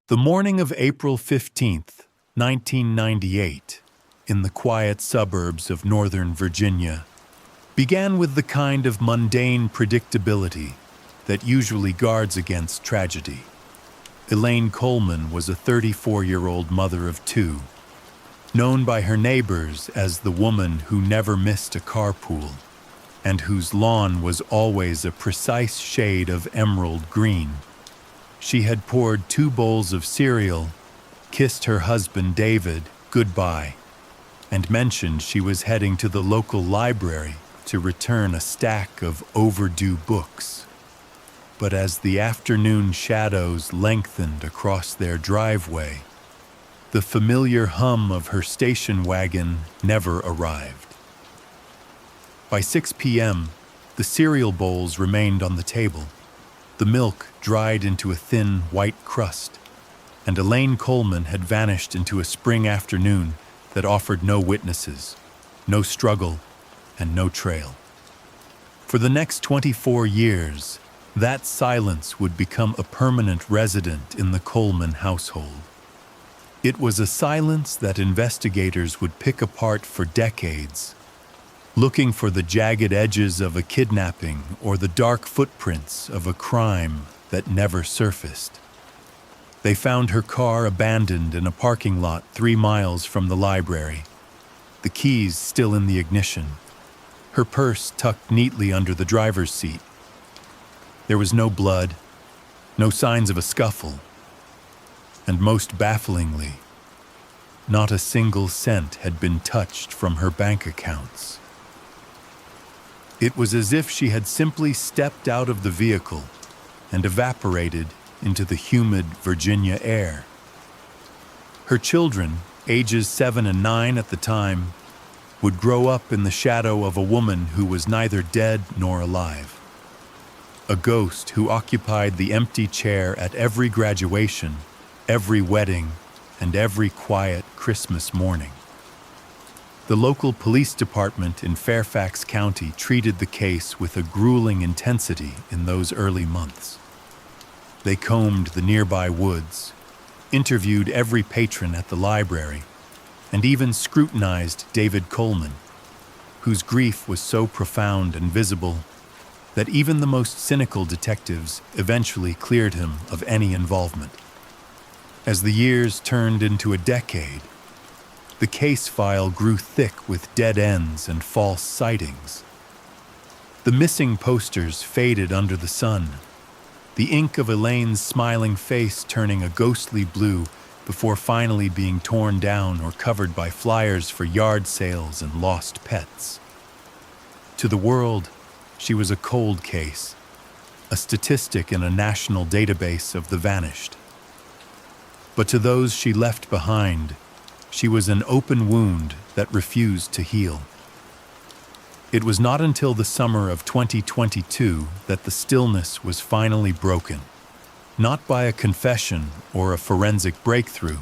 The morning of April 15th, 1998, in the quiet suburbs of Northern Virginia, began with the kind of mundane predictability that usually guards against tragedy. Elaine Coleman was a 34-year-old mother of two, known by her neighbors as the woman who never missed a carpool, and whose lawn was always a precise shade of emerald green. She had poured 2 bowls of cereal, kissed her husband David goodbye, and mentioned she was heading to the local library to return a stack of overdue books. But as the afternoon shadows lengthened across their driveway, the familiar hum of her station wagon never arrived. By 6 p.m., the cereal bowls remained on the table. The milk dried into a thin, white crust, and Elaine Coleman had vanished into a spring afternoon that offered no witnesses, no struggle, and no trail. For the next 24 years, that silence would become a permanent resident in the Coleman household. It was a silence that investigators would pick apart for decades, looking for the jagged edges of a kidnapping or the dark footprints of a crime that never surfaced. They found her car abandoned in a parking lot 3 miles from the library, the keys still in the ignition, her purse tucked neatly under the driver's seat. There was no blood, no signs of a scuffle, and most bafflingly, not a single cent had been touched from her bank accounts. It was as if she had simply stepped out of the vehicle and evaporated into the humid Virginia air. Her children, ages 7 and 9 at the time, would grow up in the shadow of a woman who was neither dead nor alive. A ghost who occupied the empty chair at every graduation, every wedding, and every quiet Christmas morning. The local police department in Fairfax County treated the case with a grueling intensity in those early months. They combed the nearby woods, interviewed every patron at the library, and even scrutinized David Coleman, whose grief was so profound and visible that even the most cynical detectives eventually cleared him of any involvement. As the years turned into a decade, the case file grew thick with dead ends and false sightings. The missing posters faded under the sun, the ink of Elaine's smiling face turning a ghostly blue before finally being torn down or covered by flyers for yard sales and lost pets. To the world, she was a cold case, a statistic in a national database of the vanished. But to those she left behind, she was an open wound that refused to heal. It was not until the summer of 2022 that the stillness was finally broken, not by a confession or a forensic breakthrough,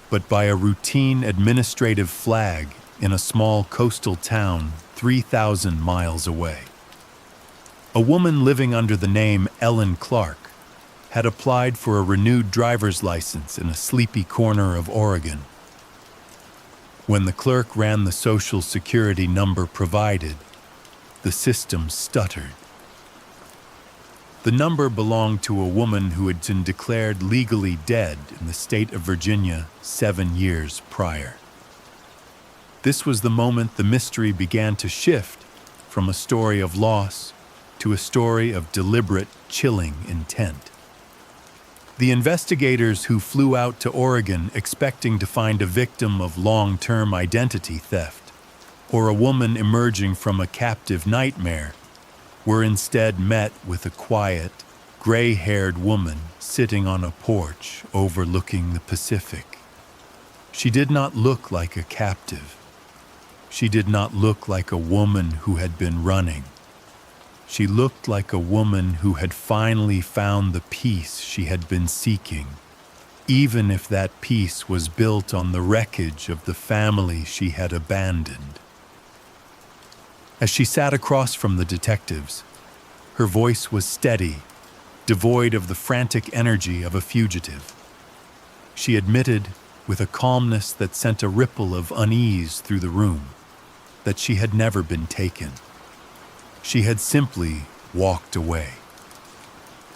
but by a routine administrative flag in a small coastal town 3,000 miles away. A woman living under the name Ellen Clark had applied for a renewed driver's license in a sleepy corner of Oregon. When the clerk ran the Social Security number provided, the system stuttered. The number belonged to a woman who had been declared legally dead in the state of Virginia 7 years prior. This was the moment the mystery began to shift from a story of loss to a story of deliberate, chilling intent. The investigators who flew out to Oregon expecting to find a victim of long-term identity theft or a woman emerging from a captive nightmare were instead met with a quiet, gray-haired woman sitting on a porch overlooking the Pacific. She did not look like a captive. She did not look like a woman who had been running. She looked like a woman who had finally found the peace she had been seeking, even if that peace was built on the wreckage of the family she had abandoned. As she sat across from the detectives, her voice was steady, devoid of the frantic energy of a fugitive. She admitted, with a calmness that sent a ripple of unease through the room, that she had never been taken. She had simply walked away.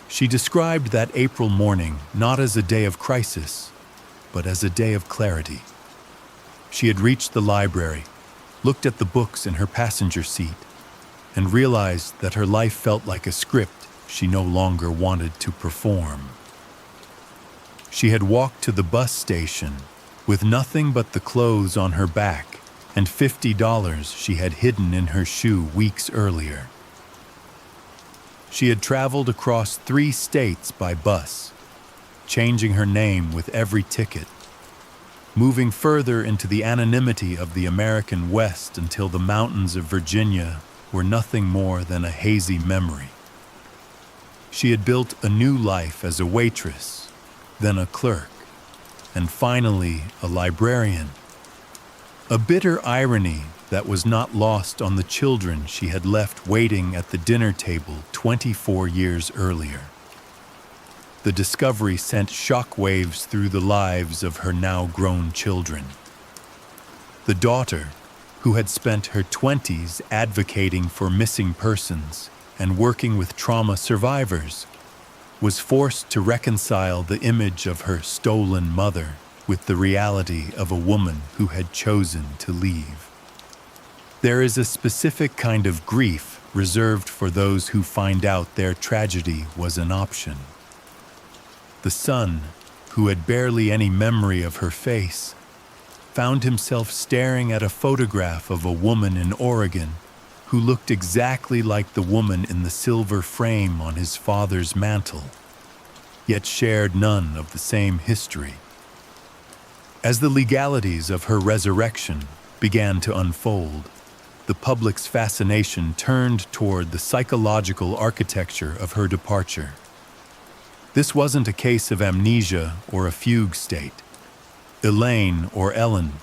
She described that April morning not as a day of crisis, but as a day of clarity. She had reached the library, looked at the books in her passenger seat, and realized that her life felt like a script she no longer wanted to perform. She had walked to the bus station with nothing but the clothes on her back and $50 she had hidden in her shoe weeks earlier. She had traveled across 3 states by bus, changing her name with every ticket, moving further into the anonymity of the American West until the mountains of Virginia were nothing more than a hazy memory. She had built a new life as a waitress, then a clerk, and finally a librarian. A bitter irony that was not lost on the children she had left waiting at the dinner table 24 years earlier. The discovery sent shockwaves through the lives of her now grown children. The daughter, who had spent her 20s advocating for missing persons and working with trauma survivors, was forced to reconcile the image of her stolen mother with the reality of a woman who had chosen to leave. There is a specific kind of grief reserved for those who find out their tragedy was an option. The son, who had barely any memory of her face, found himself staring at a photograph of a woman in Oregon who looked exactly like the woman in the silver frame on his father's mantle, yet shared none of the same history. As the legalities of her resurrection began to unfold, the public's fascination turned toward the psychological architecture of her departure. This wasn't a case of amnesia or a fugue state. Elaine, or Ellen,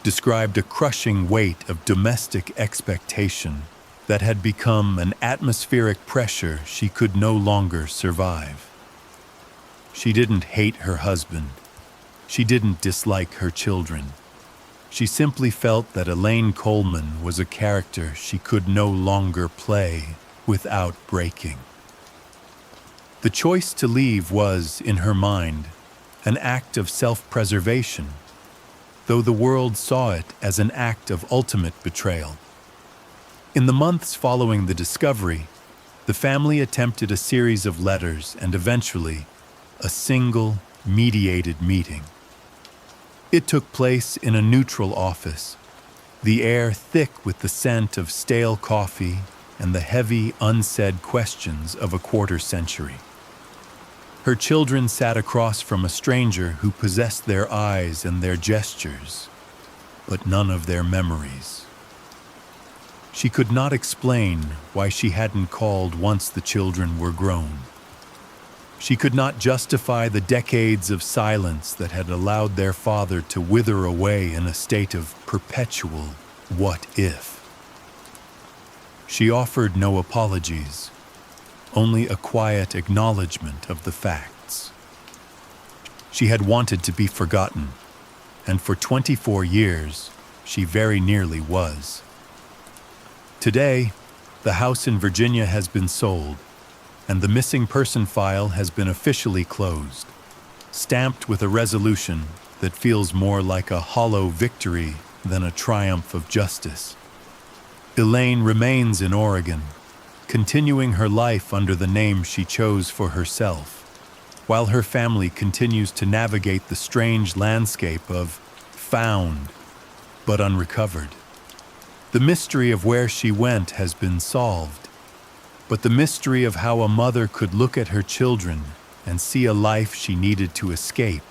described a crushing weight of domestic expectation that had become an atmospheric pressure she could no longer survive. She didn't hate her husband. She didn't dislike her children. She simply felt that Elaine Coleman was a character she could no longer play without breaking. The choice to leave was, in her mind, an act of self-preservation, though the world saw it as an act of ultimate betrayal. In the months following the discovery, the family attempted a series of letters and eventually a single, mediated meeting. It took place in a neutral office, the air thick with the scent of stale coffee and the heavy, unsaid questions of a quarter century. Her children sat across from a stranger who possessed their eyes and their gestures, but none of their memories. She could not explain why she hadn't called once the children were grown. She could not justify the decades of silence that had allowed their father to wither away in a state of perpetual what if. She offered no apologies, only a quiet acknowledgement of the facts. She had wanted to be forgotten, and for 24 years, she very nearly was. Today, the house in Virginia has been sold, and the missing person file has been officially closed, stamped with a resolution that feels more like a hollow victory than a triumph of justice. Elaine remains in Oregon, continuing her life under the name she chose for herself, while her family continues to navigate the strange landscape of found but unrecovered. The mystery of where she went has been solved, but the mystery of how a mother could look at her children and see a life she needed to escape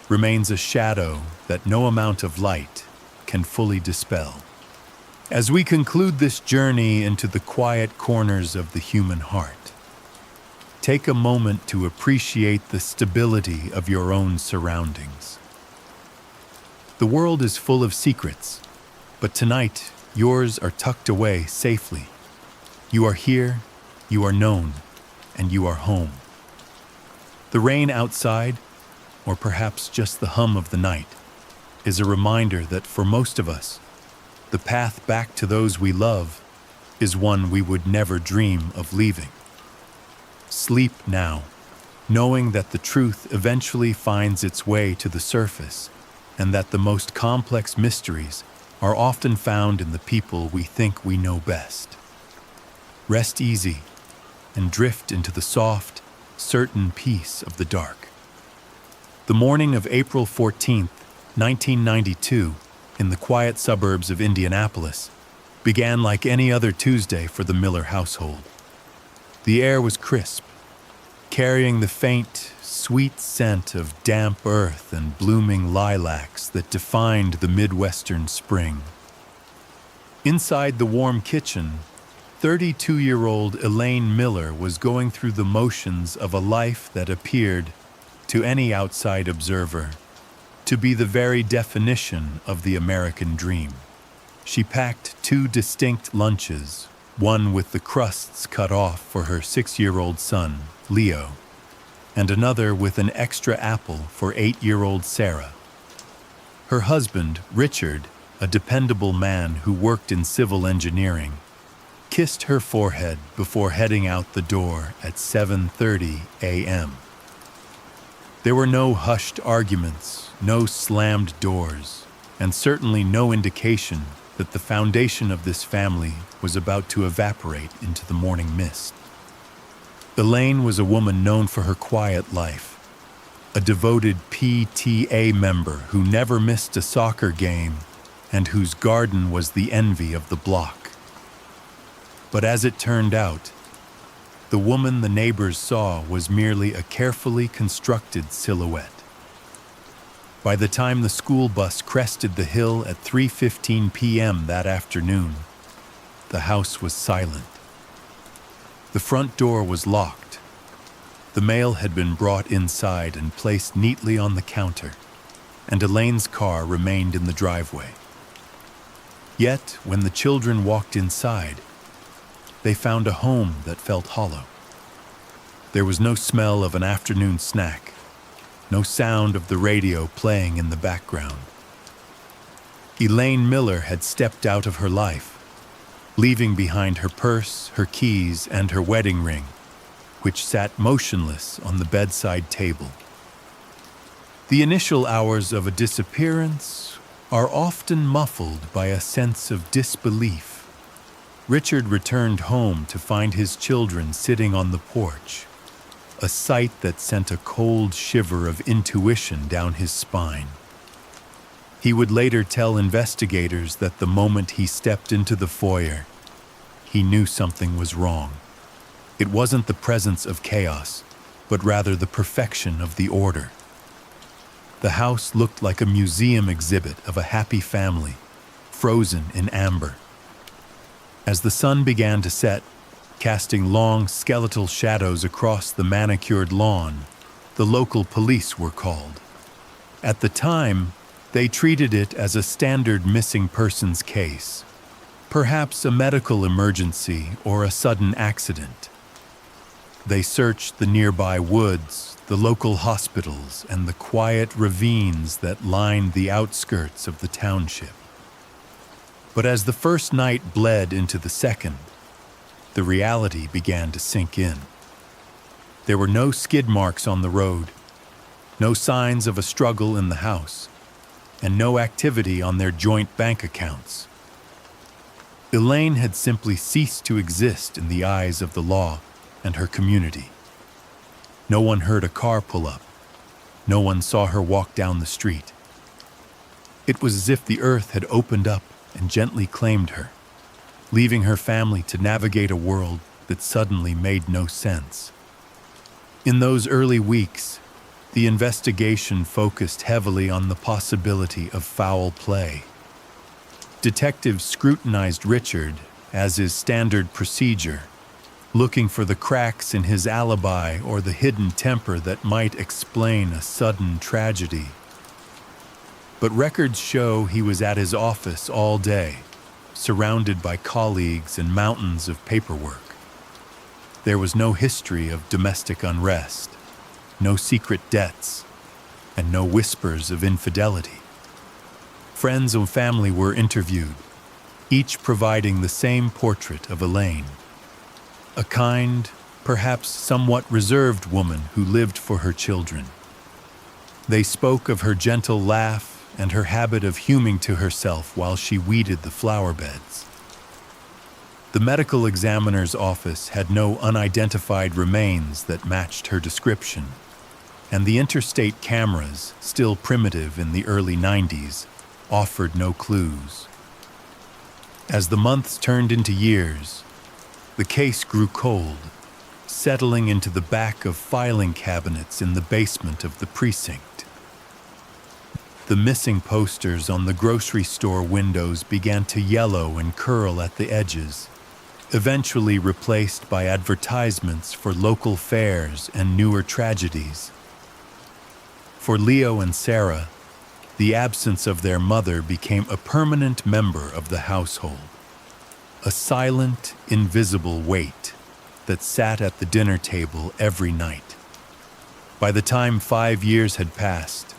remains a shadow that no amount of light can fully dispel. As we conclude this journey into the quiet corners of the human heart, take a moment to appreciate the stability of your own surroundings. The world is full of secrets, but tonight yours are tucked away safely. You are here, you are known, and you are home. The rain outside, or perhaps just the hum of the night, is a reminder that for most of us, the path back to those we love is one we would never dream of leaving. Sleep now, knowing that the truth eventually finds its way to the surface, and that the most complex mysteries are often found in the people we think we know best. Rest easy and drift into the soft, certain peace of the dark. The morning of April 14th, 1992, in the quiet suburbs of Indianapolis, began like any other Tuesday for the Miller household. The air was crisp, carrying the faint, sweet scent of damp earth and blooming lilacs that defined the Midwestern spring. Inside the warm kitchen, 32-year-old Elaine Miller was going through the motions of a life that appeared, to any outside observer, to be the very definition of the American dream. She packed 2 distinct lunches, one with the crusts cut off for her 6-year-old son, Leo, and another with an extra apple for 8-year-old Sarah. Her husband, Richard, a dependable man who worked in civil engineering, kissed her forehead before heading out the door at 7:30 a.m. There were no hushed arguments, no slammed doors, and certainly no indication that the foundation of this family was about to evaporate into the morning mist. Elaine was a woman known for her quiet life, a devoted PTA member who never missed a soccer game and whose garden was the envy of the block. But as it turned out, the woman the neighbors saw was merely a carefully constructed silhouette. By the time the school bus crested the hill at 3:15 p.m. that afternoon, the house was silent. The front door was locked. The mail had been brought inside and placed neatly on the counter, and Elaine's car remained in the driveway. Yet, when the children walked inside, they found a home that felt hollow. There was no smell of an afternoon snack, no sound of the radio playing in the background. Elaine Miller had stepped out of her life, leaving behind her purse, her keys, and her wedding ring, which sat motionless on the bedside table. The initial hours of a disappearance are often muffled by a sense of disbelief. Richard returned home to find his children sitting on the porch, a sight that sent a cold shiver of intuition down his spine. He would later tell investigators that the moment he stepped into the foyer, he knew something was wrong. It wasn't the presence of chaos, but rather the perfection of the order. The house looked like a museum exhibit of a happy family, frozen in amber. As the sun began to set, casting long skeletal shadows across the manicured lawn, the local police were called. At the time, they treated it as a standard missing persons case, perhaps a medical emergency or a sudden accident. They searched the nearby woods, the local hospitals, and the quiet ravines that lined the outskirts of the township. But as the first night bled into the second, the reality began to sink in. There were no skid marks on the road, no signs of a struggle in the house, and no activity on their joint bank accounts. Elaine had simply ceased to exist in the eyes of the law and her community. No one heard a car pull up. No one saw her walk down the street. It was as if the earth had opened up and gently claimed her, leaving her family to navigate a world that suddenly made no sense. In those early weeks, the investigation focused heavily on the possibility of foul play. Detectives scrutinized Richard, as is standard procedure, looking for the cracks in his alibi or the hidden temper that might explain a sudden tragedy. But records show he was at his office all day, surrounded by colleagues and mountains of paperwork. There was no history of domestic unrest, no secret debts, and no whispers of infidelity. Friends and family were interviewed, each providing the same portrait of Elaine. A kind, perhaps somewhat reserved woman who lived for her children. They spoke of her gentle laugh and her habit of humming to herself while she weeded the flower beds. The medical examiner's office had no unidentified remains that matched her description, and the interstate cameras, still primitive in the early 90s, offered no clues. As the months turned into years, the case grew cold, settling into the back of filing cabinets in the basement of the precinct. The missing posters on the grocery store windows began to yellow and curl at the edges, eventually replaced by advertisements for local fairs and newer tragedies. For Leo and Sarah, the absence of their mother became a permanent member of the household, a silent, invisible weight that sat at the dinner table every night. By the time 5 years had passed,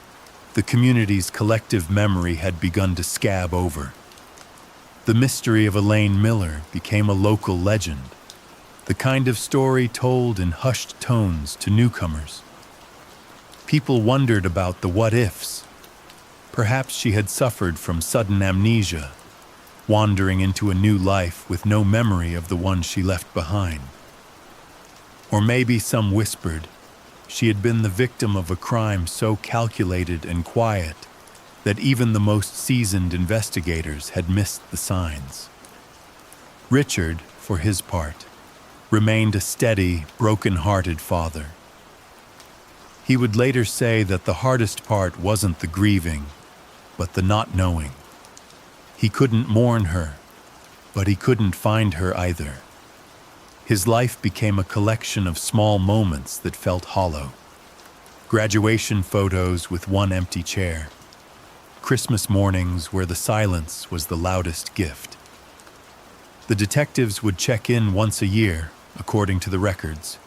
the community's collective memory had begun to scab over. The mystery of Elaine Miller became a local legend, the kind of story told in hushed tones to newcomers. People wondered about the what-ifs. Perhaps she had suffered from sudden amnesia, wandering into a new life with no memory of the one she left behind. Or maybe some whispered she had been the victim of a crime so calculated and quiet that even the most seasoned investigators had missed the signs. Richard, for his part, remained a steady, broken-hearted father. He would later say that the hardest part wasn't the grieving, but the not knowing. He couldn't mourn her, but he couldn't find her either. His life became a collection of small moments that felt hollow. Graduation photos with one empty chair. Christmas mornings where the silence was the loudest gift. The detectives would check in once a year, according to the records,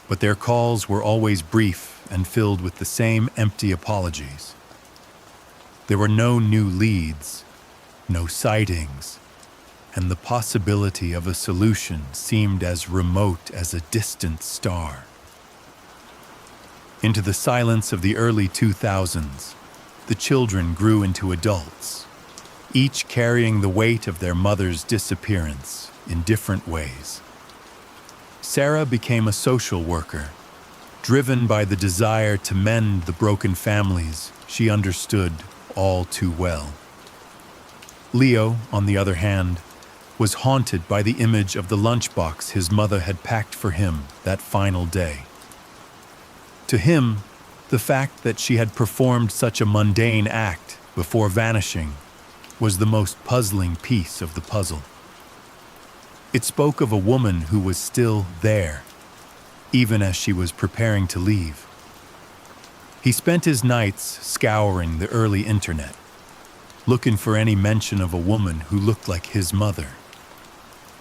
but their calls were always brief and filled with the same empty apologies. There were no new leads, no sightings, and the possibility of a solution seemed as remote as a distant star. Into the silence of the early 2000s, the children grew into adults, each carrying the weight of their mother's disappearance in different ways. Sarah became a social worker, driven by the desire to mend the broken families she understood all too well. Leo, on the other hand, was haunted by the image of the lunchbox his mother had packed for him that final day. To him, the fact that she had performed such a mundane act before vanishing was the most puzzling piece of the puzzle. It spoke of a woman who was still there, even as she was preparing to leave. He spent his nights scouring the early internet, looking for any mention of a woman who looked like his mother.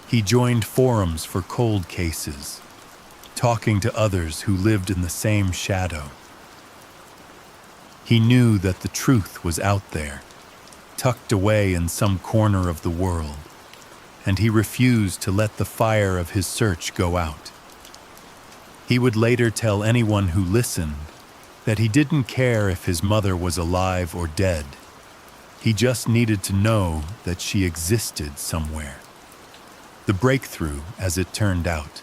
He joined forums for cold cases, talking to others who lived in the same shadow. He knew that the truth was out there, tucked away in some corner of the world, and he refused to let the fire of his search go out. He would later tell anyone who listened that he didn't care if his mother was alive or dead. He just needed to know that she existed somewhere. The breakthrough, as it turned out,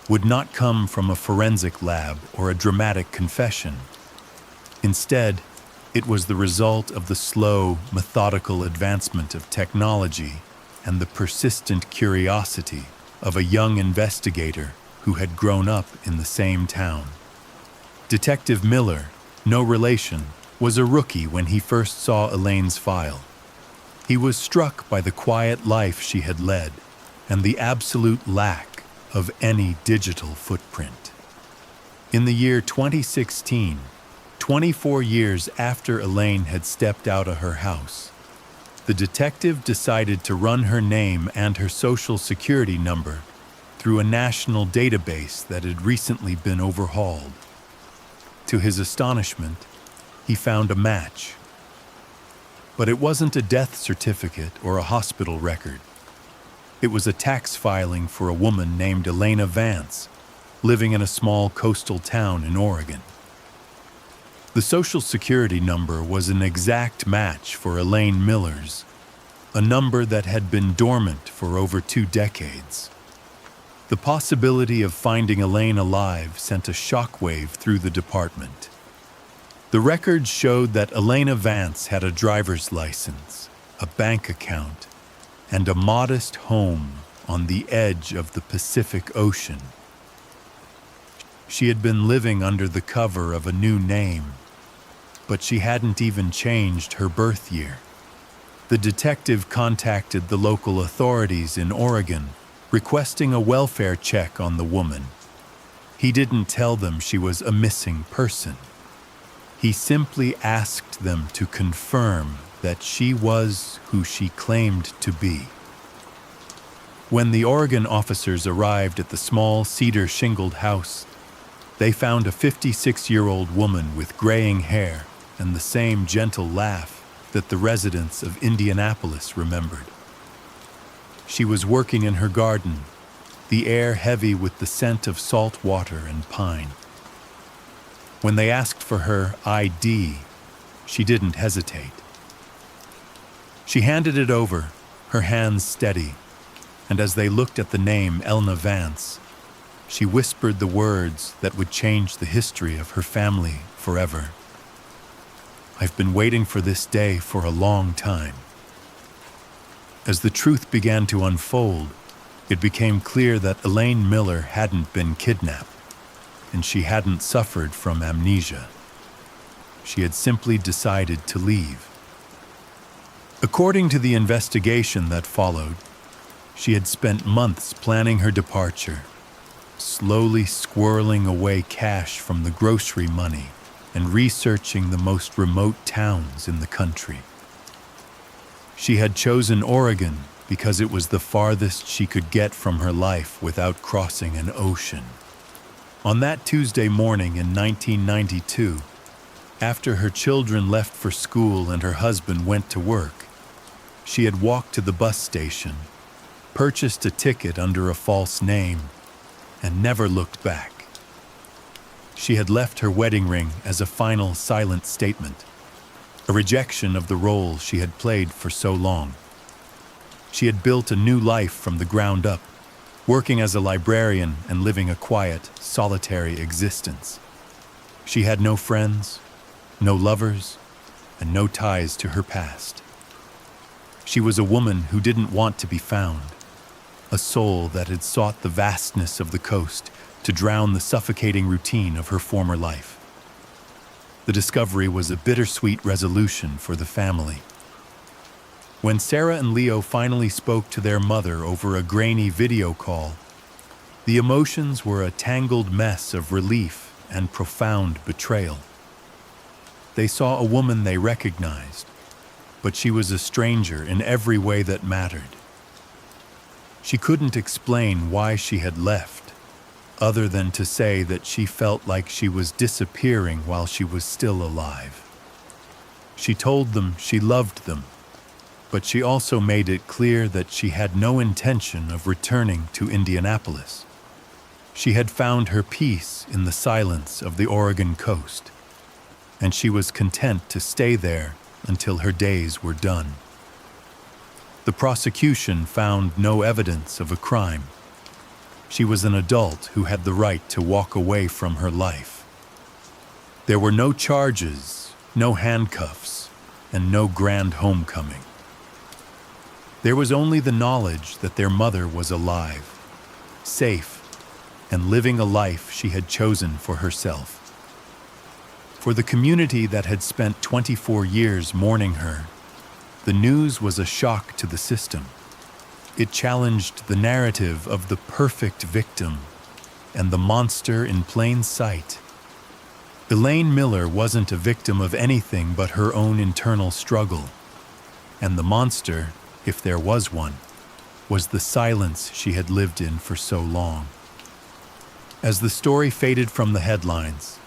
would not come from a forensic lab or a dramatic confession. Instead, it was the result of the slow, methodical advancement of technology and the persistent curiosity of a young investigator who had grown up in the same town. Detective Miller, no relation, was a rookie when he first saw Elaine's file. He was struck by the quiet life she had led and the absolute lack of any digital footprint. In the year 2016, 24 years after Elaine had stepped out of her house, the detective decided to run her name and her social security number through a national database that had recently been overhauled. To his astonishment, he found a match. But it wasn't a death certificate or a hospital record. It was a tax filing for a woman named Elena Vance, living in a small coastal town in Oregon. The Social Security number was an exact match for Elaine Miller's, a number that had been dormant for over 2 decades. The possibility of finding Elaine alive sent a shockwave through the department. The records showed that Elena Vance had a driver's license, a bank account, and a modest home on the edge of the Pacific Ocean. She had been living under the cover of a new name, but she hadn't even changed her birth year. The detective contacted the local authorities in Oregon, requesting a welfare check on the woman. He didn't tell them she was a missing person. He simply asked them to confirm that she was who she claimed to be. When the Oregon officers arrived at the small cedar-shingled house, they found a 56-year-old woman with graying hair and the same gentle laugh that the residents of Indianapolis remembered. She was working in her garden, the air heavy with the scent of salt water and pine. When they asked for her ID, she didn't hesitate. She handed it over, her hands steady, and as they looked at the name Elna Vance, she whispered the words that would change the history of her family forever. "I've been waiting for this day for a long time." As the truth began to unfold, it became clear that Elaine Miller hadn't been kidnapped, and she hadn't suffered from amnesia. She had simply decided to leave. According to the investigation that followed, she had spent months planning her departure, slowly squirreling away cash from the grocery money and researching the most remote towns in the country. She had chosen Oregon because it was the farthest she could get from her life without crossing an ocean. On that Tuesday morning in 1992, after her children left for school and her husband went to work, she had walked to the bus station, purchased a ticket under a false name, and never looked back. She had left her wedding ring as a final silent statement, a rejection of the role she had played for so long. She had built a new life from the ground up, working as a librarian and living a quiet, solitary existence. She had no friends, no lovers, and no ties to her past. She was a woman who didn't want to be found, a soul that had sought the vastness of the coast to drown the suffocating routine of her former life. The discovery was a bittersweet resolution for the family. When Sarah and Leo finally spoke to their mother over a grainy video call, the emotions were a tangled mess of relief and profound betrayal. They saw a woman they recognized, but she was a stranger in every way that mattered. She couldn't explain why she had left, other than to say that she felt like she was disappearing while she was still alive. She told them she loved them, but she also made it clear that she had no intention of returning to Indianapolis. She had found her peace in the silence of the Oregon coast, and she was content to stay there until her days were done. The prosecution found no evidence of a crime. She was an adult who had the right to walk away from her life. There were no charges, no handcuffs, and no grand homecoming. There was only the knowledge that their mother was alive, safe, and living a life she had chosen for herself. For the community that had spent 24 years mourning her, the news was a shock to the system. It challenged the narrative of the perfect victim and the monster in plain sight. Elaine Miller wasn't a victim of anything but her own internal struggle, and the monster, if there was one, was the silence she had lived in for so long. As the story faded from the headlines,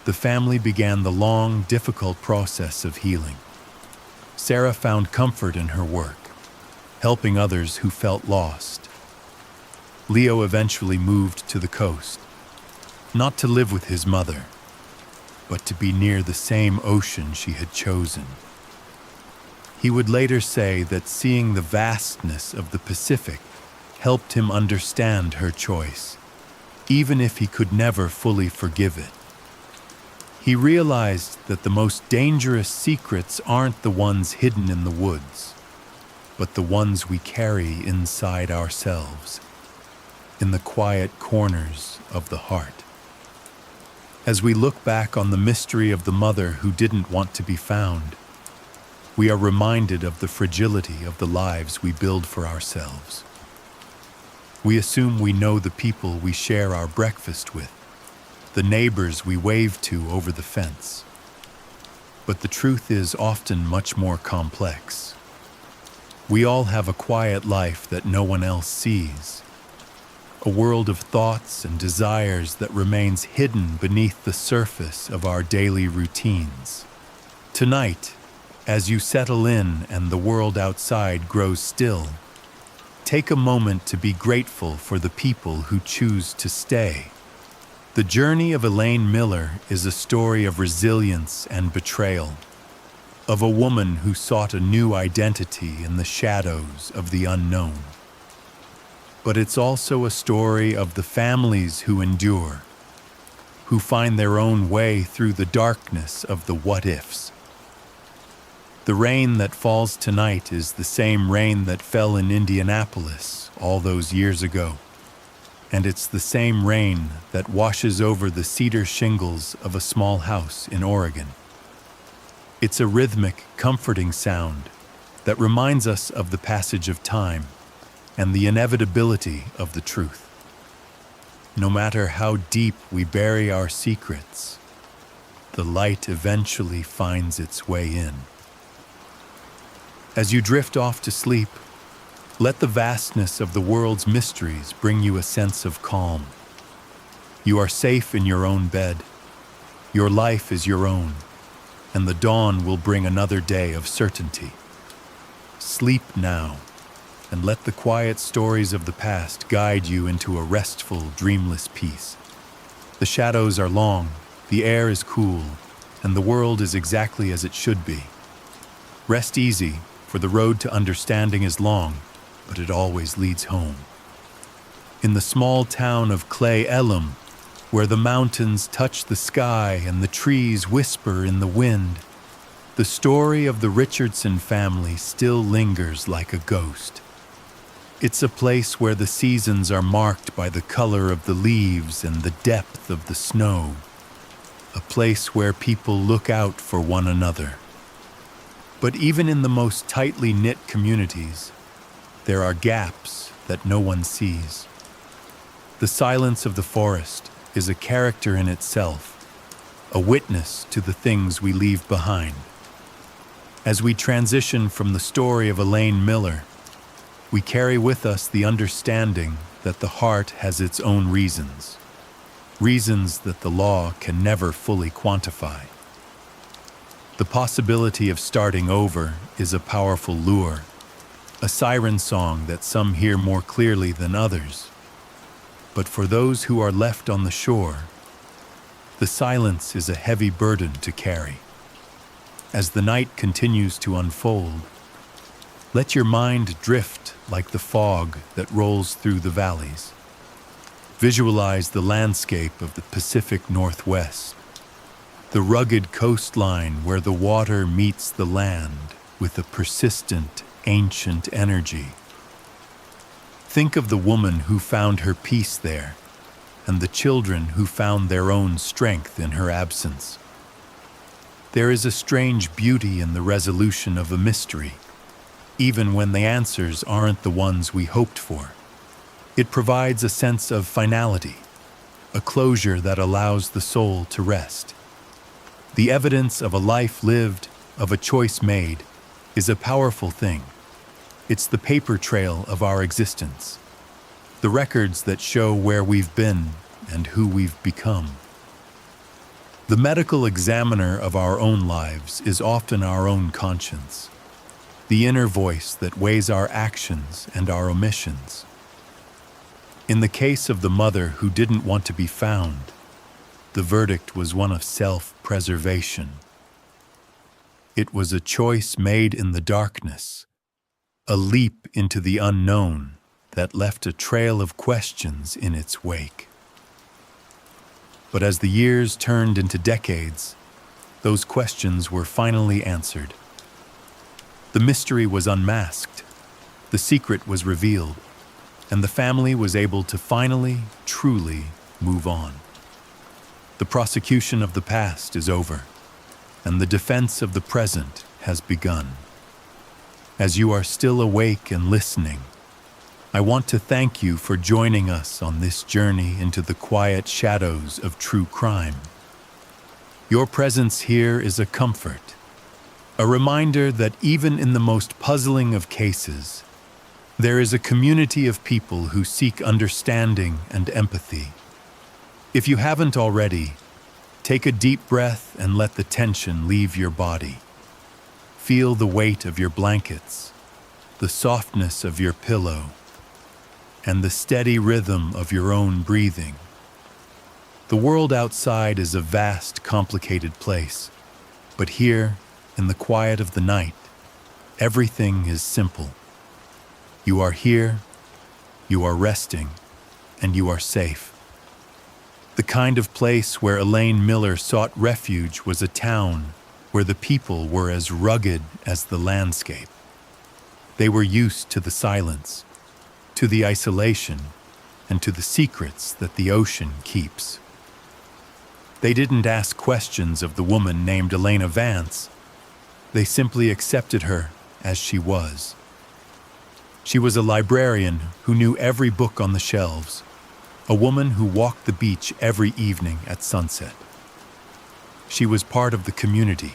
the family began the long, difficult process of healing. Sarah found comfort in her work, helping others who felt lost. Leo eventually moved to the coast, not to live with his mother, but to be near the same ocean she had chosen. He would later say that seeing the vastness of the Pacific helped him understand her choice, even if he could never fully forgive it. He realized that the most dangerous secrets aren't the ones hidden in the woods, but the ones we carry inside ourselves, in the quiet corners of the heart. As we look back on the mystery of the mother who didn't want to be found, we are reminded of the fragility of the lives we build for ourselves. We assume we know the people we share our breakfast with, the neighbors we wave to over the fence. But the truth is often much more complex. We all have a quiet life that no one else sees, a world of thoughts and desires that remains hidden beneath the surface of our daily routines. Tonight, as you settle in and the world outside grows still, take a moment to be grateful for the people who choose to stay. The journey of Elaine Miller is a story of resilience and betrayal, of a woman who sought a new identity in the shadows of the unknown. But it's also a story of the families who endure, who find their own way through the darkness of the what-ifs. The rain that falls tonight is the same rain that fell in Indianapolis all those years ago. And it's the same rain that washes over the cedar shingles of a small house in Oregon. It's a rhythmic, comforting sound that reminds us of the passage of time and the inevitability of the truth. No matter how deep we bury our secrets, the light eventually finds its way in. As you drift off to sleep, let the vastness of the world's mysteries bring you a sense of calm. You are safe in your own bed. Your life is your own, and the dawn will bring another day of certainty. Sleep now, and let the quiet stories of the past guide you into a restful, dreamless peace. The shadows are long, the air is cool, and the world is exactly as it should be. Rest easy, for the road to understanding is long, but it always leads home. In the small town of Clay Elum, where the mountains touch the sky and the trees whisper in the wind, the story of the Richardson family still lingers like a ghost. It's a place where the seasons are marked by the color of the leaves and the depth of the snow, a place where people look out for one another. But even in the most tightly knit communities, there are gaps that no one sees. The silence of the forest is a character in itself, a witness to the things we leave behind. As we transition from the story of Elaine Miller, we carry with us the understanding that the heart has its own reasons that the law can never fully quantify. The possibility of starting over is a powerful lure, a siren song that some hear more clearly than others. But for those who are left on the shore, the silence is a heavy burden to carry. As the night continues to unfold, let your mind drift like the fog that rolls through the valleys. Visualize the landscape of the Pacific Northwest, the rugged coastline where the water meets the land with a persistent, ancient energy. Think of the woman who found her peace there, and the children who found their own strength in her absence. There is a strange beauty in the resolution of a mystery, even when the answers aren't the ones we hoped for. It provides a sense of finality, a closure that allows the soul to rest. The evidence of a life lived, of a choice made, is a powerful thing. It's the paper trail of our existence, the records that show where we've been and who we've become. The medical examiner of our own lives is often our own conscience, the inner voice that weighs our actions and our omissions. In the case of the mother who didn't want to be found, the verdict was one of self-preservation. It was a choice made in the darkness, a leap into the unknown that left a trail of questions in its wake. But as the years turned into decades, those questions were finally answered. The mystery was unmasked, the secret was revealed, and the family was able to finally, truly move on. The prosecution of the past is over, and the defense of the present has begun. As you are still awake and listening, I want to thank you for joining us on this journey into the quiet shadows of true crime. Your presence here is a comfort, a reminder that even in the most puzzling of cases, there is a community of people who seek understanding and empathy. If you haven't already, take a deep breath and let the tension leave your body. Feel the weight of your blankets, the softness of your pillow, and the steady rhythm of your own breathing. The world outside is a vast, complicated place, but here, in the quiet of the night, everything is simple. You are here, you are resting, and you are safe. The kind of place where Elaine Miller sought refuge was a town where the people were as rugged as the landscape. They were used to the silence, to the isolation, and to the secrets that the ocean keeps. They didn't ask questions of the woman named Elena Vance. They simply accepted her as she was. She was a librarian who knew every book on the shelves, a woman who walked the beach every evening at sunset. She was part of the community,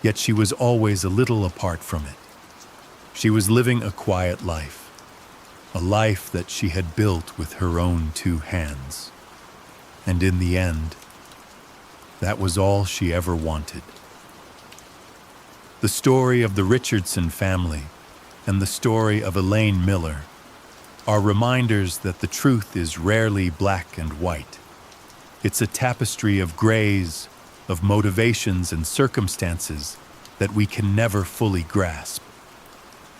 yet she was always a little apart from it. She was living a quiet life, a life that she had built with her own two hands. And in the end, that was all she ever wanted. The story of the Richardson family and the story of Elaine Miller are reminders that the truth is rarely black and white. It's a tapestry of grays, of motivations and circumstances that we can never fully grasp.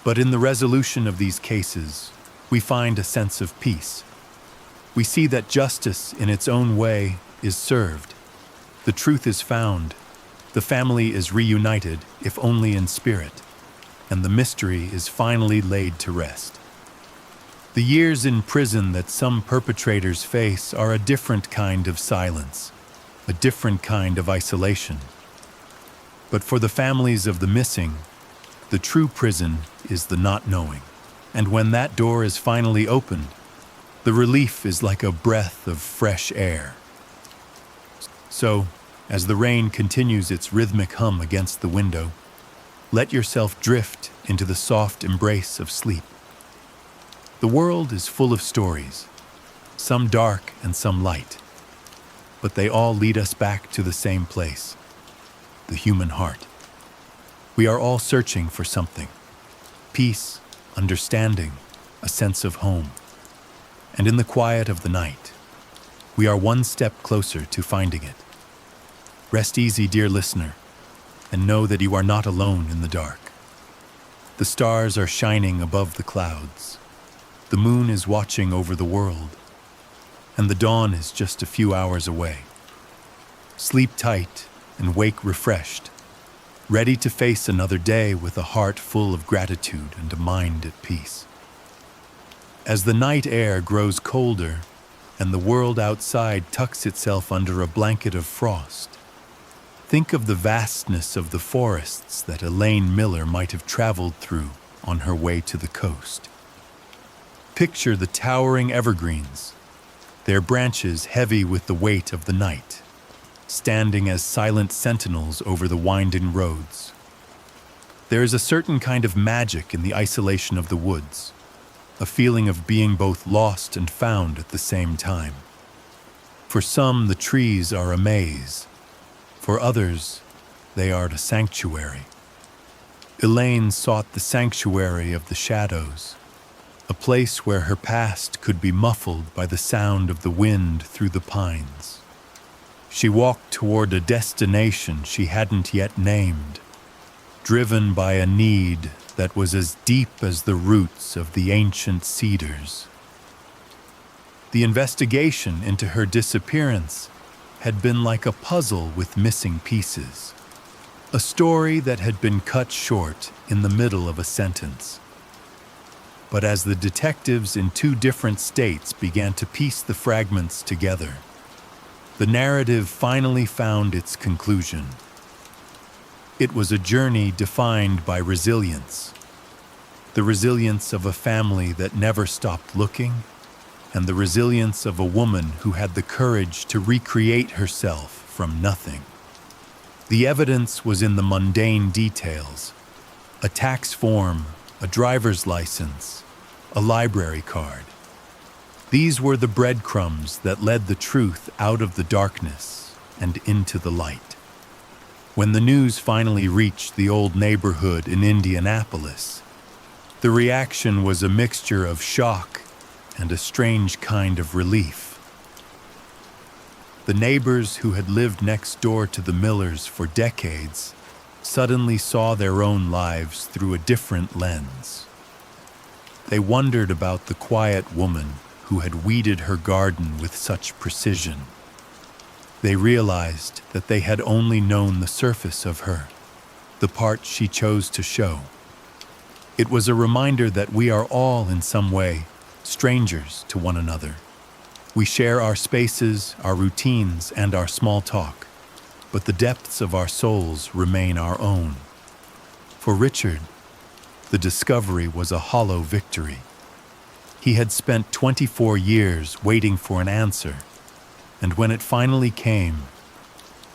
But in the resolution of these cases, we find a sense of peace. We see that justice in its own way is served. The truth is found. The family is reunited, if only in spirit, and the mystery is finally laid to rest. The years in prison that some perpetrators face are a different kind of silence, a different kind of isolation. But for the families of the missing, the true prison is the not knowing. And when that door is finally opened, the relief is like a breath of fresh air. So, as the rain continues its rhythmic hum against the window, let yourself drift into the soft embrace of sleep. The world is full of stories, some dark and some light, but they all lead us back to the same place, the human heart. We are all searching for something: peace, understanding, a sense of home. And in the quiet of the night, we are one step closer to finding it. Rest easy, dear listener, and know that you are not alone in the dark. The stars are shining above the clouds. The moon is watching over the world, and the dawn is just a few hours away. Sleep tight and wake refreshed, ready to face another day with a heart full of gratitude and a mind at peace. As the night air grows colder and the world outside tucks itself under a blanket of frost, think of the vastness of the forests that Elaine Miller might have traveled through on her way to the coast. Picture the towering evergreens, their branches heavy with the weight of the night, standing as silent sentinels over the winding roads. There is a certain kind of magic in the isolation of the woods, a feeling of being both lost and found at the same time. For some, the trees are a maze, For others, they are a sanctuary. Elaine sought the sanctuary of the shadows, a place where her past could be muffled by the sound of the wind through the pines. She walked toward a destination she hadn't yet named, driven by a need that was as deep as the roots of the ancient cedars. The investigation into her disappearance had been like a puzzle with missing pieces, a story that had been cut short in the middle of a sentence. But as the detectives in two different states began to piece the fragments together, the narrative finally found its conclusion. It was a journey defined by resilience, the resilience of a family that never stopped looking, and the resilience of a woman who had the courage to recreate herself from nothing. The evidence was in the mundane details: a tax form, a driver's license, a library card. These were the breadcrumbs that led the truth out of the darkness and into the light. When the news finally reached the old neighborhood in Indianapolis, the reaction was a mixture of shock and a strange kind of relief. The neighbors who had lived next door to the Millers for decades suddenly saw their own lives through a different lens. They wondered about the quiet woman who had weeded her garden with such precision. They realized that they had only known the surface of her, the part she chose to show. It was a reminder that we are all, in some way, strangers to one another. We share our spaces, our routines, and our small talk, but the depths of our souls remain our own. For Richard, the discovery was a hollow victory. He had spent 24 years waiting for an answer, and when it finally came,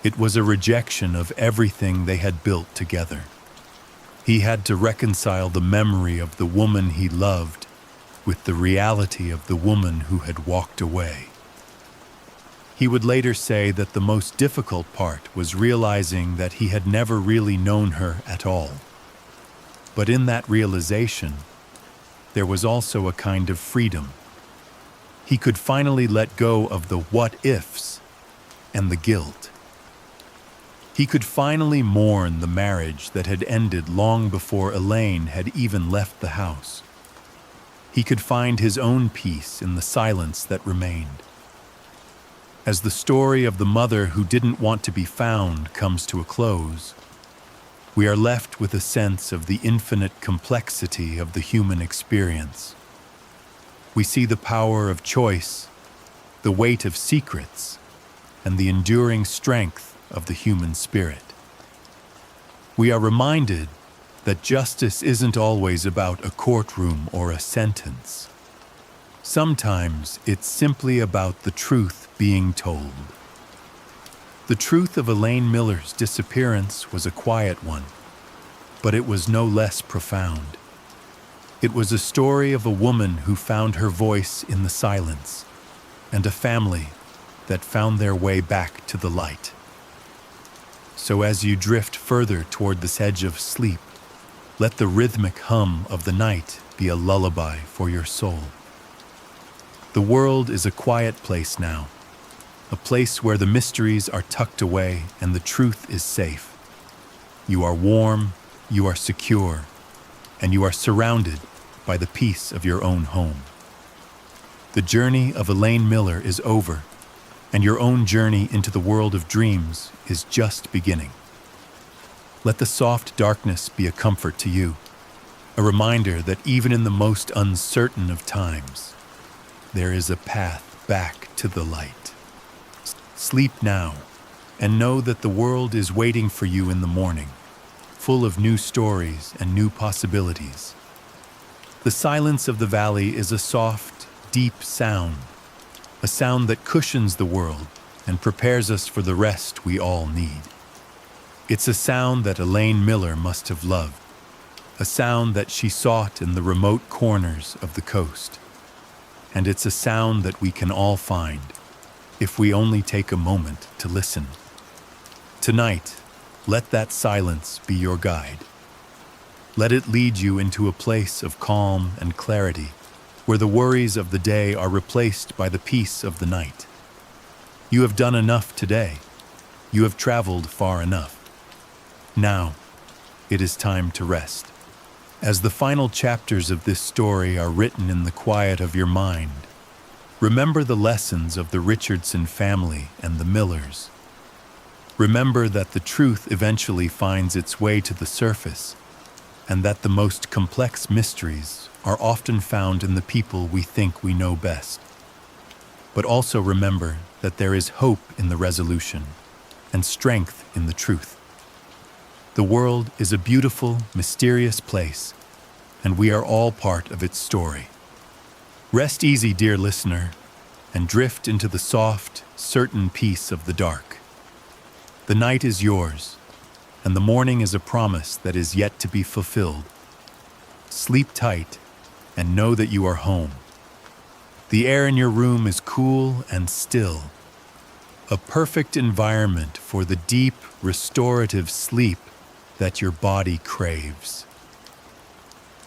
it was a rejection of everything they had built together. He had to reconcile the memory of the woman he loved with the reality of the woman who had walked away. He would later say that the most difficult part was realizing that he had never really known her at all. But in that realization, there was also a kind of freedom. He could finally let go of the what-ifs and the guilt. He could finally mourn the marriage that had ended long before Elaine had even left the house. He could find his own peace in the silence that remained. As the story of the mother who didn't want to be found comes to a close, we are left with a sense of the infinite complexity of the human experience. We see the power of choice, the weight of secrets, and the enduring strength of the human spirit. We are reminded that justice isn't always about a courtroom or a sentence. Sometimes it's simply about the truth being told. The truth of Elaine Miller's disappearance was a quiet one, but it was no less profound. It was a story of a woman who found her voice in the silence, and a family that found their way back to the light. So as you drift further toward this edge of sleep, let the rhythmic hum of the night be a lullaby for your soul. The world is a quiet place now, a place where the mysteries are tucked away and the truth is safe. You are warm, you are secure, and you are surrounded by the peace of your own home. The journey of Elaine Miller is over, and your own journey into the world of dreams is just beginning. Let the soft darkness be a comfort to you, a reminder that even in the most uncertain of times, there is a path back to the light. Sleep now, and know that the world is waiting for you in the morning, full of new stories and new possibilities. The silence of the valley is a soft, deep sound, a sound that cushions the world and prepares us for the rest we all need. It's a sound that Elaine Miller must have loved, a sound that she sought in the remote corners of the coast. And it's a sound that we can all find if we only take a moment to listen. Tonight, let that silence be your guide. Let it lead you into a place of calm and clarity, where the worries of the day are replaced by the peace of the night. You have done enough today. You have traveled far enough. Now, it is time to rest. As the final chapters of this story are written in the quiet of your mind, remember the lessons of the Richardson family and the Millers. Remember that the truth eventually finds its way to the surface, and that the most complex mysteries are often found in the people we think we know best. But also remember that there is hope in the resolution and strength in the truth. The world is a beautiful, mysterious place, and we are all part of its story. Rest easy, dear listener, and drift into the soft, certain peace of the dark. The night is yours, and the morning is a promise that is yet to be fulfilled. Sleep tight and know that you are home. The air in your room is cool and still, a perfect environment for the deep, restorative sleep that your body craves.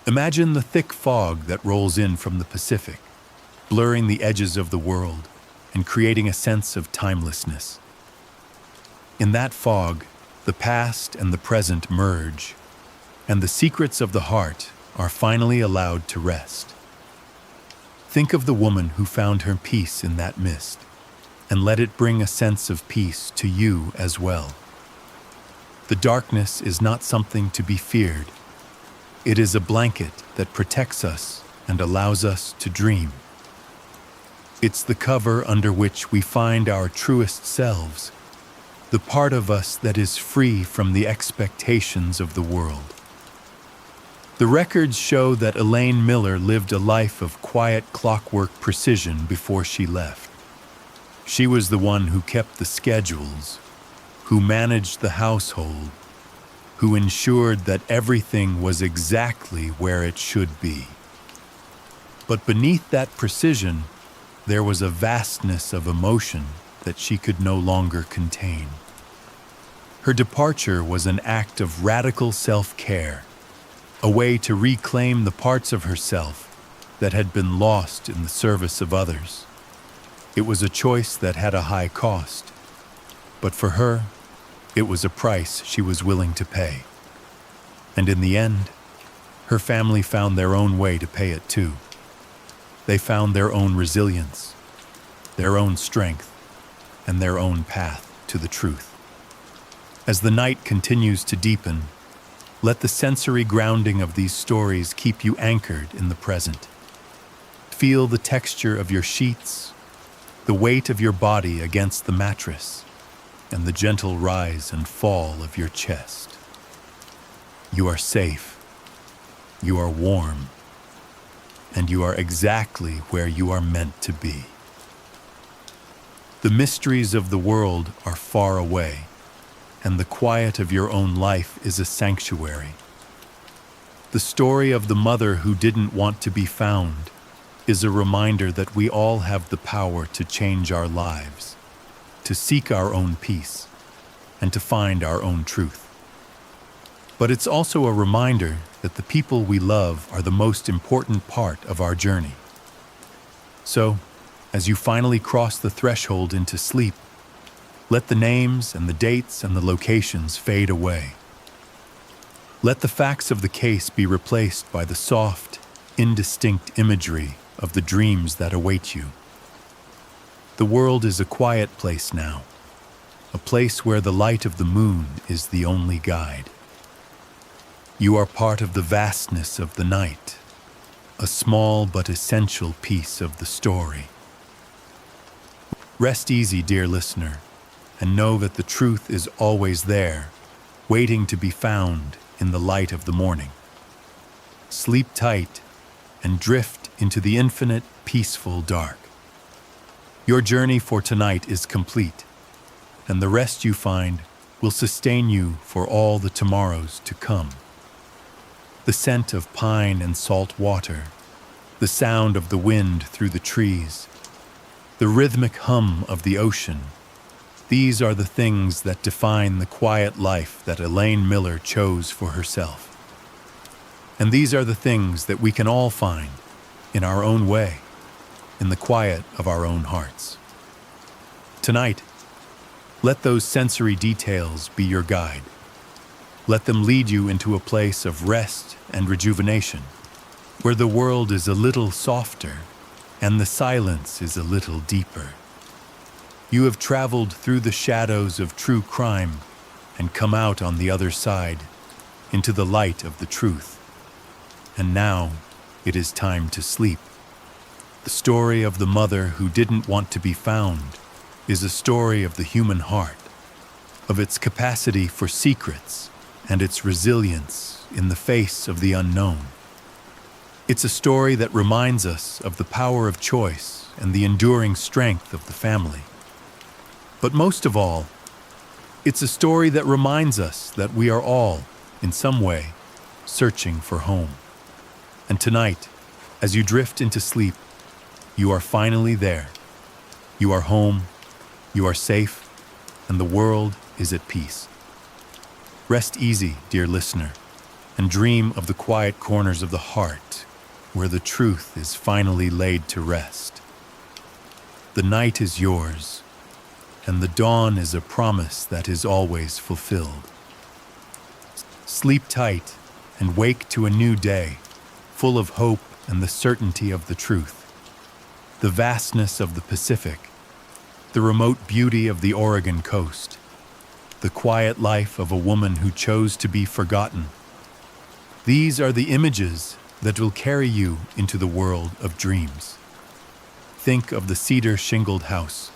Imagine the thick fog that rolls in from the Pacific, blurring the edges of the world and creating a sense of timelessness. In that fog, the past and the present merge, and the secrets of the heart are finally allowed to rest. Think of the woman who found her peace in that mist, and let it bring a sense of peace to you as well. The darkness is not something to be feared. It is a blanket that protects us and allows us to dream. It's the cover under which we find our truest selves, the part of us that is free from the expectations of the world. The records show that Elaine Miller lived a life of quiet clockwork precision before she left. She was the one who kept the schedules, who managed the household, who ensured that everything was exactly where it should be. But beneath that precision, there was a vastness of emotion that she could no longer contain. Her departure was an act of radical self-care, a way to reclaim the parts of herself that had been lost in the service of others. It was a choice that had a high cost, but for her, it was a price she was willing to pay. And in the end, her family found their own way to pay it too. They found their own resilience, their own strength, and their own path to the truth. As the night continues to deepen, let the sensory grounding of these stories keep you anchored in the present. Feel the texture of your sheets, the weight of your body against the mattress, and the gentle rise and fall of your chest. You are safe, you are warm, and you are exactly where you are meant to be. The mysteries of the world are far away, and the quiet of your own life is a sanctuary. The story of the mother who didn't want to be found is a reminder that we all have the power to change our lives, to seek our own peace, and to find our own truth. But it's also a reminder that the people we love are the most important part of our journey. So, as you finally cross the threshold into sleep, let the names and the dates and the locations fade away. Let the facts of the case be replaced by the soft, indistinct imagery of the dreams that await you. The world is a quiet place now, a place where the light of the moon is the only guide. You are part of the vastness of the night, a small but essential piece of the story. Rest easy, dear listener, and know that the truth is always there, waiting to be found in the light of the morning. Sleep tight and drift into the infinite, peaceful dark. Your journey for tonight is complete, and the rest you find will sustain you for all the tomorrows to come. The scent of pine and salt water, the sound of the wind through the trees, the rhythmic hum of the ocean, These are the things that define the quiet life that Elaine Miller chose for herself. And these are the things that we can all find in our own way, in the quiet of our own hearts. Tonight, let those sensory details be your guide. Let them lead you into a place of rest and rejuvenation, where the world is a little softer and the silence is a little deeper. You have traveled through the shadows of true crime and come out on the other side, into the light of the truth. And now it is time to sleep. The story of the mother who didn't want to be found is a story of the human heart, of its capacity for secrets and its resilience in the face of the unknown. It's a story that reminds us of the power of choice and the enduring strength of the family. But most of all, it's a story that reminds us that we are all, in some way, searching for home. And tonight, as you drift into sleep, you are finally there. You are home, you are safe, and the world is at peace. Rest easy, dear listener, and dream of the quiet corners of the heart where the truth is finally laid to rest. The night is yours, and the dawn is a promise that is always fulfilled. Sleep tight and wake to a new day, full of hope and the certainty of the truth. The vastness of the Pacific, the remote beauty of the Oregon coast, the quiet life of a woman who chose to be forgotten. These are the images that will carry you into the world of dreams. Think of the cedar-shingled house,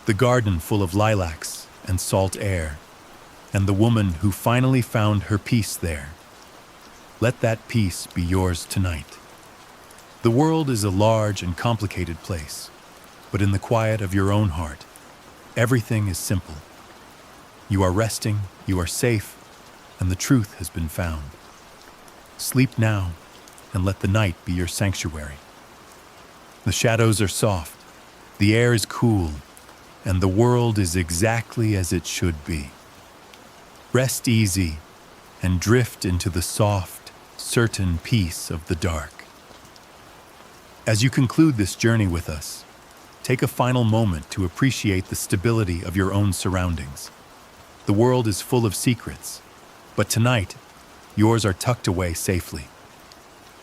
the garden full of lilacs and salt air, and the woman who finally found her peace there. Let that peace be yours tonight. The world is a large and complicated place, but in the quiet of your own heart, everything is simple. You are resting, you are safe, and the truth has been found. Sleep now, and let the night be your sanctuary. The shadows are soft, the air is cool, and the world is exactly as it should be. Rest easy and drift into the soft, certain peace of the dark. As you conclude this journey with us, take a final moment to appreciate the stability of your own surroundings. The world is full of secrets, but tonight, yours are tucked away safely.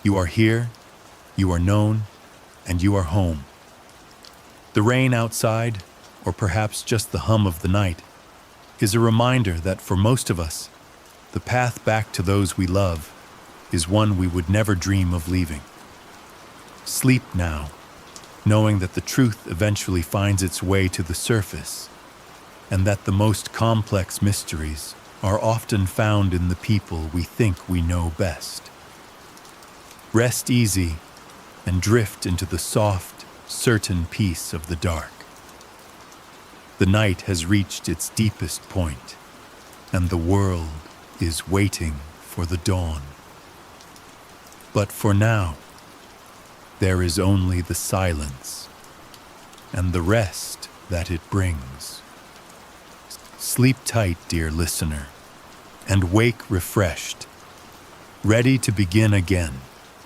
You are here, you are known, and you are home. The rain outside, or perhaps just the hum of the night, is a reminder that for most of us, the path back to those we love is one we would never dream of leaving. Sleep now, knowing that the truth eventually finds its way to the surface, and that the most complex mysteries are often found in the people we think we know best. Rest easy and drift into the soft, certain peace of the dark. The night has reached its deepest point, and the world is waiting for the dawn. But for now, there is only the silence and the rest that it brings. Sleep tight, dear listener, and wake refreshed, ready to begin again.